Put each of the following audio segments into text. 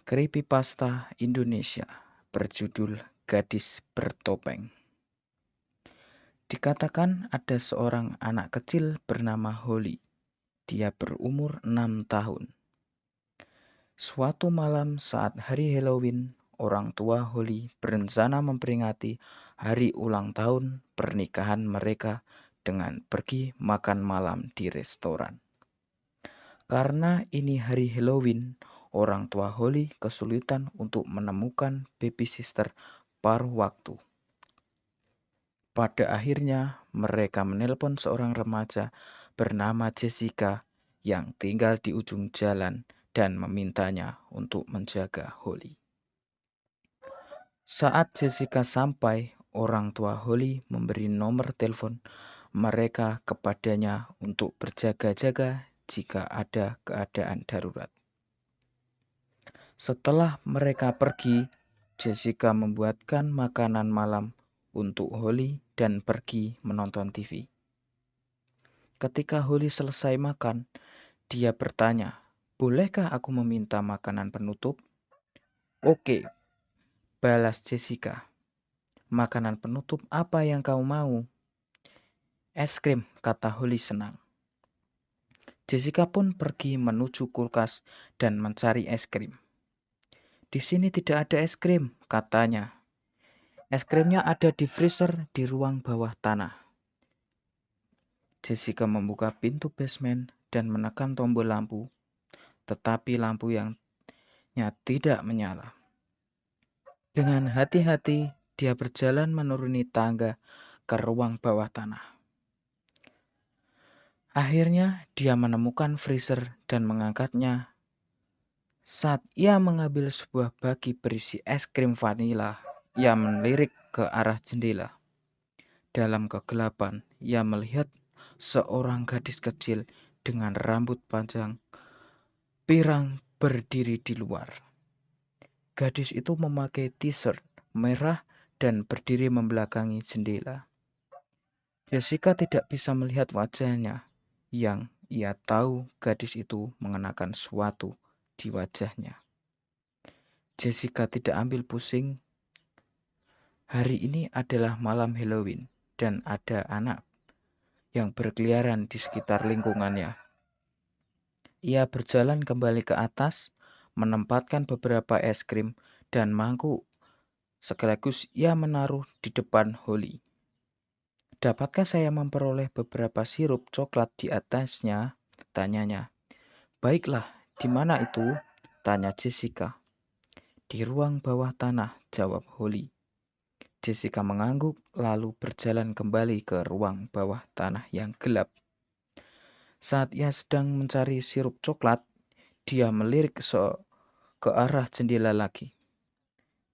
Creepypasta Indonesia berjudul Gadis Bertopeng. Dikatakan ada seorang anak kecil bernama Holly. Dia berumur 6 tahun. Suatu malam saat hari Halloween, orang tua Holly berencana memperingati hari ulang tahun pernikahan mereka dengan pergi makan malam di restoran. Karena ini hari Halloween, orang tua Holly kesulitan untuk menemukan babysitter paruh waktu. Pada akhirnya, mereka menelpon seorang remaja bernama Jessica yang tinggal di ujung jalan dan memintanya untuk menjaga Holly. Saat Jessica sampai, orang tua Holly memberi nomor telepon mereka kepadanya untuk berjaga-jaga jika ada keadaan darurat. Setelah mereka pergi, Jessica membuatkan makanan malam untuk Holly dan pergi menonton TV. Ketika Holly selesai makan, dia bertanya, "Bolehkah aku meminta makanan penutup?" "Oke," balas Jessica. "Makanan penutup apa yang kau mau?" "Es krim," kata Holly senang. Jessica pun pergi menuju kulkas dan mencari es krim. "Di sini tidak ada es krim," katanya. "Es krimnya ada di freezer di ruang bawah tanah." Jessica membuka pintu basement dan menekan tombol lampu, tetapi lampu yang tidak menyala. Dengan hati-hati, dia berjalan menuruni tangga ke ruang bawah tanah. Akhirnya, dia menemukan freezer dan mengangkatnya. Saat ia mengambil sebuah bagi berisi es krim vanila, ia melirik ke arah jendela. Dalam kegelapan, ia melihat seorang gadis kecil dengan rambut panjang pirang berdiri di luar. Gadis itu memakai t-shirt merah dan berdiri membelakangi jendela. Jessica tidak bisa melihat wajahnya, yang ia tahu gadis itu mengenakan sesuatu di wajahnya. Jessica tidak ambil pusing. Hari ini adalah malam Halloween dan ada anak yang berkeliaran di sekitar lingkungannya. Ia berjalan kembali ke atas, menempatkan beberapa es krim dan mangkuk. Sekaligus ia menaruh di depan Holly. "Dapatkah saya memperoleh beberapa sirup coklat di atasnya?" tanyanya. "Baiklah, di mana itu?" tanya Jessica. "Di ruang bawah tanah," jawab Holly. Jessica mengangguk lalu berjalan kembali ke ruang bawah tanah yang gelap. Saat ia sedang mencari sirup coklat, dia melirik ke arah jendela lagi.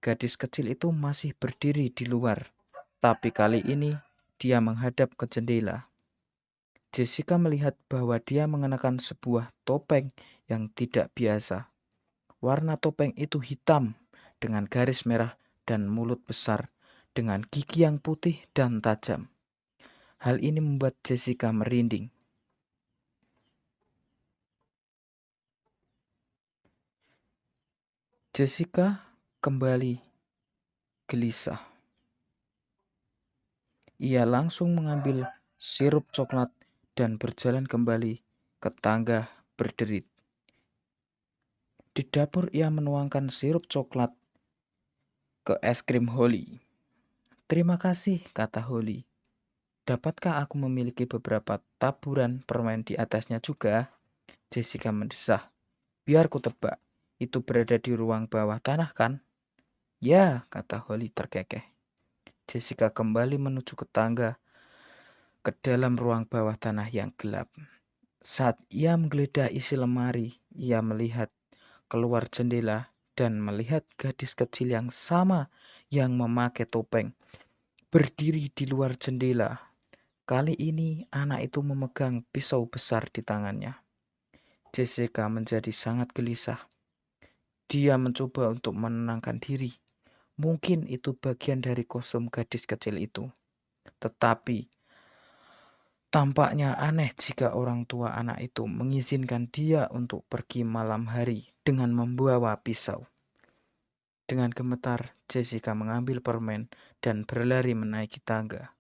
Gadis kecil itu masih berdiri di luar, tapi kali ini dia menghadap ke jendela. Jessica melihat bahwa dia mengenakan sebuah topeng yang tidak biasa. Warna topeng itu hitam dengan garis merah dan mulut besar dengan gigi yang putih dan tajam. Hal ini membuat Jessica merinding. Jessica kembali gelisah. Ia langsung mengambil sirup coklat dan berjalan kembali ke tangga berderit. Di dapur ia menuangkan sirup coklat ke es krim Holly. "Terima kasih," kata Holly. "Dapatkah aku memiliki beberapa taburan permen di atasnya juga?" Jessica mendesah. "Biar ku tebak, itu berada di ruang bawah tanah kan?" "Ya," kata Holly terkekeh. Jessica kembali menuju ke tangga ke dalam ruang bawah tanah yang gelap. Saat ia menggeledah isi lemari, ia melihat keluar jendela dan melihat gadis kecil yang sama yang memakai topeng berdiri di luar jendela. Kali ini anak itu memegang pisau besar di tangannya. Jessica menjadi sangat gelisah. Dia mencoba untuk menenangkan diri. Mungkin itu bagian dari kostum gadis kecil itu. Tetapi tampaknya aneh jika orang tua anak itu mengizinkan dia untuk pergi malam hari dengan membawa pisau. Dengan gemetar, Jessica mengambil permen dan berlari menaiki tangga,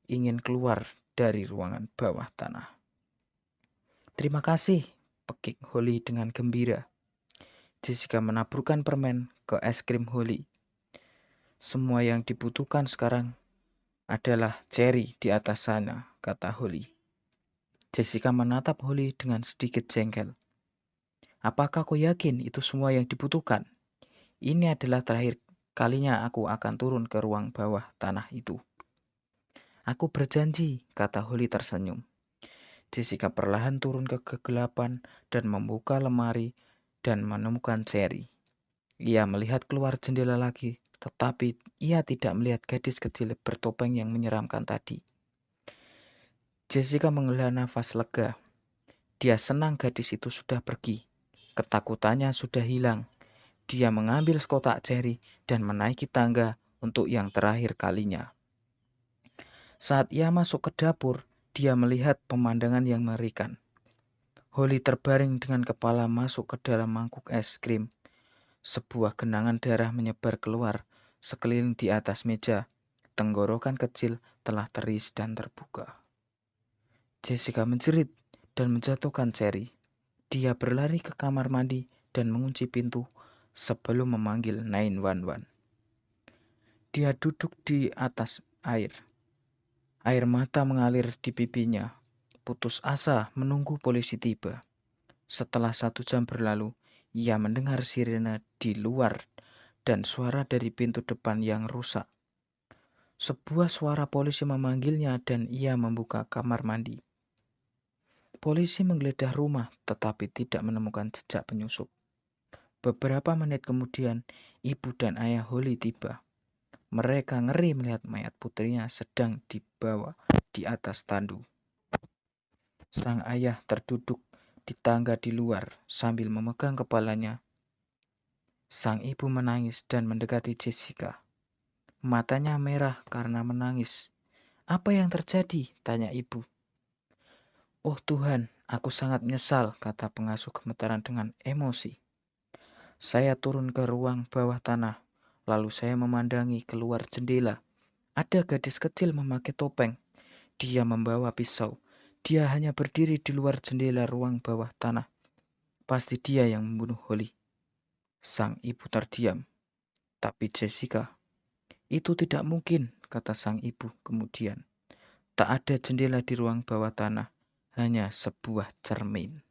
ingin keluar dari ruangan bawah tanah. Terima kasih, pekik Holly dengan gembira. Jessica menaburkan permen ke es krim Holly. Semua yang dibutuhkan sekarang adalah cherry di atas sana, kata Holly. Jessica menatap Holly dengan sedikit jengkel. Apakah kau yakin itu semua yang dibutuhkan? Ini adalah terakhir kalinya aku akan turun ke ruang bawah tanah itu. Aku berjanji, kata Holly tersenyum. Jessica perlahan turun ke kegelapan dan membuka lemari dan menemukan cherry. Ia melihat keluar jendela lagi, tetapi ia tidak melihat gadis kecil bertopeng yang menyeramkan tadi. Jessica menghela nafas lega. Dia senang gadis itu sudah pergi. Ketakutannya sudah hilang. Dia mengambil sekotak cherry dan menaiki tangga untuk yang terakhir kalinya. Saat ia masuk ke dapur, dia melihat pemandangan yang mengerikan. Holly terbaring dengan kepala masuk ke dalam mangkuk es krim. Sebuah genangan darah menyebar keluar sekeliling di atas meja. Tenggorokan kecil telah teris dan terbuka. Jessica menjerit dan menjatuhkan cherry. Dia berlari ke kamar mandi dan mengunci pintu sebelum memanggil 911. Dia duduk di atas air. Air mata mengalir di pipinya. Putus asa menunggu polisi tiba. Setelah 1 jam berlalu, ia mendengar sirene di luar dan suara dari pintu depan yang rusak. Sebuah suara polisi memanggilnya dan ia membuka kamar mandi. Polisi menggeledah rumah tetapi tidak menemukan jejak penyusup. Beberapa menit kemudian, ibu dan ayah Holly tiba. Mereka ngeri melihat mayat putrinya sedang dibawa di atas tandu. Sang ayah terduduk di tangga di luar sambil memegang kepalanya. Sang ibu menangis dan mendekati Jessica. Matanya merah karena menangis. Apa yang terjadi? Tanya ibu. Oh Tuhan, aku sangat menyesal, kata pengasuh gemetaran dengan emosi. Saya turun ke ruang bawah tanah, lalu saya memandangi keluar jendela. Ada gadis kecil memakai topeng. Dia membawa pisau. Dia hanya berdiri di luar jendela ruang bawah tanah. Pasti dia yang membunuh Holly. Sang ibu terdiam. Tapi Jessica, itu tidak mungkin, kata sang ibu kemudian. Tak ada jendela di ruang bawah tanah, hanya sebuah cermin.